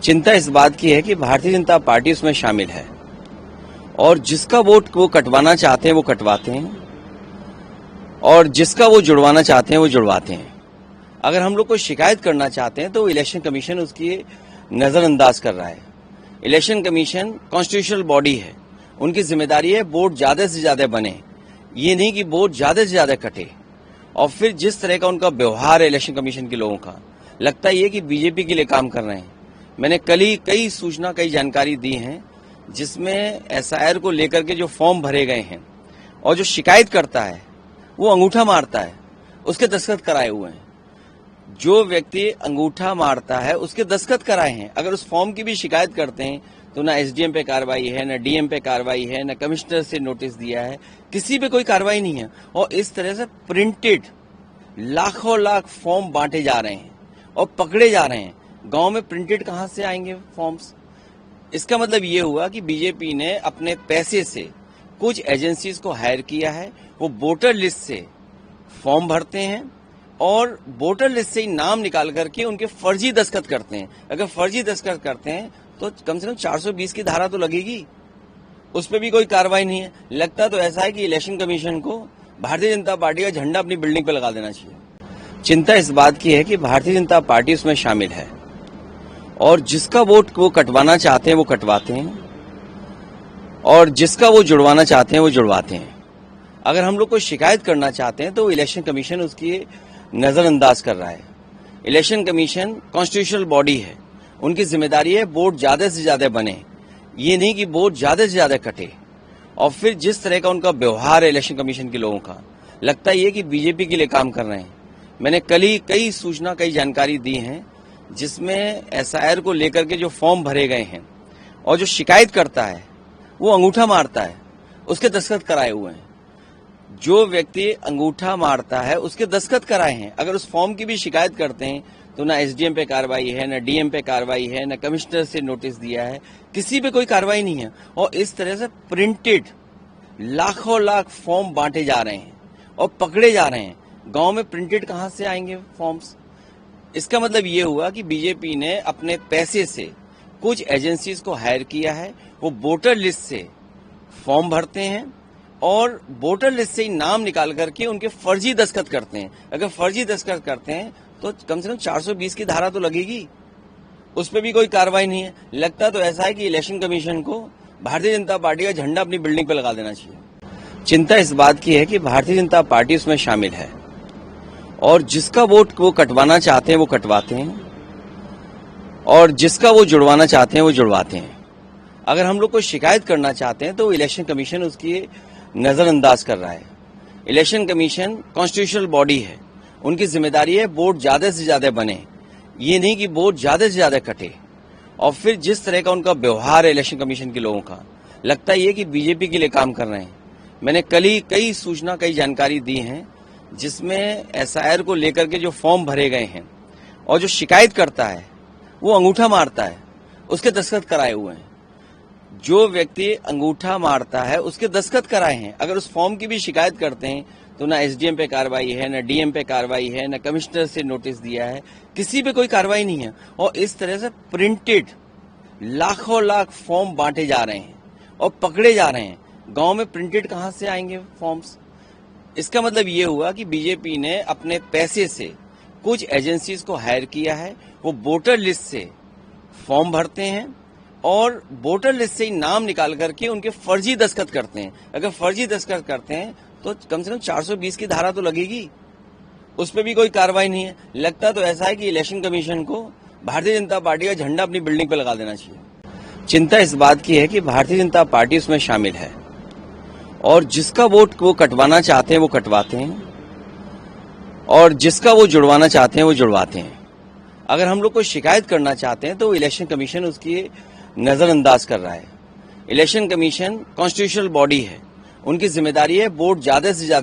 चिंता इस बात की है कि भारतीय जनता पार्टी उसमें शामिल है और जिसका वोट वो कटवाना चाहते हैं वो कटवाते हैं और जिसका वो जुड़वाना चाहते हैं वो जुड़वाते हैं। अगर हम लोग कोई शिकायत करना चाहते हैं तो इलेक्शन कमीशन उसकी नजरअंदाज कर रहा है। इलेक्शन कमीशन कॉन्स्टिट्यूशनल बॉडी है, उनकी जिम्मेदारी है वोट ज्यादा से ज्यादा बने, ये नहीं कि वोट ज्यादा से ज्यादा कटे। और फिर जिस तरह का उनका व्यवहार है इलेक्शन कमीशन के लोगों का, लगता ही है कि बीजेपी के लिए काम कर रहे हैं। मैंने कल ही कई सूचना कई जानकारी दी हैं जिसमें एसआईआर को लेकर के जो फॉर्म भरे गए हैं और जो शिकायत करता है वो अंगूठा मारता है, उसके दस्तखत कराए हुए हैं। जो व्यक्ति अंगूठा मारता है उसके दस्तखत कराए हैं। अगर उस फॉर्म की भी शिकायत करते हैं तो ना एसडीएम पे कार्रवाई है, ना डीएम पे कार्रवाई है, ना कमिश्नर से नोटिस दिया है, किसी पे कोई कार्रवाई नहीं है। और इस तरह से प्रिंटेड लाखों लाख फॉर्म बांटे जा रहे हैं और पकड़े जा रहे हैं। गांव में प्रिंटेड कहां से आएंगे फॉर्म्स? इसका मतलब ये हुआ कि बीजेपी ने अपने पैसे से कुछ एजेंसीज को हायर किया है, वो वोटर लिस्ट से फॉर्म भरते हैं और वोटर लिस्ट से ही नाम निकाल करके उनके फर्जी दस्तखत करते हैं। अगर फर्जी दस्तखत करते हैं तो कम से कम 420 की धारा तो लगेगी, उस पर भी कोई कार्रवाई नहीं है। लगता तो ऐसा है कि इलेक्शन कमीशन को भारतीय जनता पार्टी का झंडा अपनी बिल्डिंग पर लगा देना चाहिए। चिंता इस बात की है कि भारतीय जनता पार्टी उसमें शामिल है और जिसका वोट वो कटवाना चाहते हैं वो कटवाते हैं और जिसका वो जुड़वाना चाहते हैं वो जुड़वाते हैं। अगर हम लोग कोई शिकायत करना चाहते हैं तो इलेक्शन कमीशन उसकी नजरअंदाज कर रहा है। इलेक्शन कमीशन कॉन्स्टिट्यूशनल बॉडी है, उनकी जिम्मेदारी है वोट ज्यादा से ज्यादा बने, ये नहीं कि वोट ज्यादा से ज्यादा कटे। और फिर जिस तरह का उनका व्यवहार है इलेक्शन कमीशन के लोगों का, लगता ही है कि बीजेपी के लिए काम कर रहे हैं। मैंने कल ही कई सूचना कई जानकारी दी हैं जिसमें एसआईआर को लेकर के जो फॉर्म भरे गए हैं और जो शिकायत करता है वो अंगूठा मारता है, उसके दस्तखत कराए हुए हैं। जो व्यक्ति अंगूठा मारता है उसके दस्तखत कराए हैं। अगर उस फॉर्म की भी शिकायत करते हैं तो ना एसडीएम पे कार्रवाई है, ना डीएम पे कार्रवाई है, ना कमिश्नर से नोटिस दिया है, किसी पे कोई कार्रवाई नहीं है। और इस तरह से प्रिंटेड लाखों लाख फॉर्म बांटे जा रहे हैं और पकड़े जा रहे हैं। गांव में प्रिंटेड कहां से आएंगे फॉर्म्स? इसका मतलब ये हुआ कि बीजेपी ने अपने पैसे से कुछ एजेंसीज को हायर किया है, वो वोटर लिस्ट से फॉर्म भरते हैं और वोटर लिस्ट से ही नाम निकाल करके उनके फर्जी दस्तखत करते हैं। अगर फर्जी दस्तखत करते हैं तो कम से कम 420 की धारा तो लगेगी, उस पर भी कोई कार्रवाई नहीं है। लगता तो ऐसा है कि इलेक्शन कमीशन को भारतीय जनता पार्टी का झंडा अपनी बिल्डिंग पर लगा देना चाहिए। चिंता इस बात की है कि भारतीय जनता पार्टी उसमें शामिल है और जिसका वोट वो कटवाना चाहते हैं वो कटवाते हैं और जिसका वो जुड़वाना चाहते हैं वो जुड़वाते हैं। अगर हम लोग कोई शिकायत करना चाहते हैं तो इलेक्शन कमीशन उसकी नजरअंदाज कर रहा है। इलेक्शन कमीशन कॉन्स्टिट्यूशनल बॉडी है, उनकी जिम्मेदारी है वोट ज्यादा से ज्यादा बने, ये नहीं कि वोट ज्यादा से ज्यादा कटे। और फिर जिस तरह का उनका व्यवहार है इलेक्शन कमीशन के लोगों का, लगता ही है कि बीजेपी के लिए काम कर रहे हैं। मैंने कल ही कई सूचना कई जानकारी दी हैं जिसमें एसआईआर को लेकर के जो फॉर्म भरे गए हैं और जो शिकायत करता है वो अंगूठा मारता है, उसके दस्तखत कराए हुए हैं। जो व्यक्ति अंगूठा मारता है उसके दस्तखत कराए हैं। अगर उस फॉर्म की भी शिकायत करते हैं तो ना एसडीएम पे कार्रवाई है, ना डीएम पे कार्रवाई है, ना कमिश्नर से नोटिस दिया है, किसी पे कोई कार्रवाई नहीं है। और इस तरह से प्रिंटेड लाखों लाख फॉर्म बांटे जा रहे हैं और पकड़े जा रहे हैं। गांव में प्रिंटेड कहां से आएंगे फॉर्म्स? इसका मतलब ये हुआ कि बीजेपी ने अपने पैसे से कुछ एजेंसीज को हायर किया है, वो वोटर लिस्ट से फॉर्म भरते हैं और वोटर लिस्ट से ही नाम निकाल करके उनके फर्जी दस्तखत करते हैं। अगर फर्जी दस्तखत करते हैं तो कम से कम 420 की धारा तो लगेगी, उस पर भी कोई कार्रवाई नहीं है। लगता तो ऐसा है कि इलेक्शन कमीशन को भारतीय जनता पार्टी का झंडा अपनी बिल्डिंग पर लगा देना चाहिए। चिंता इस बात की है कि भारतीय जनता पार्टी उसमें शामिल है और जिसका वोट वो कटवाना चाहते हैं वो कटवाते हैं और जिसका वो जुड़वाना चाहते हैं वो जुड़वाते हैं। अगर हम लोग कोई शिकायत करना चाहते हैं तो इलेक्शन कमीशन उसकी नजरअंदाज कर रहा है। इलेक्शन कमीशन कॉन्स्टिट्यूशनल बॉडी है, उनकी जिम्मेदारी है वोट ज्यादा से ज्यादा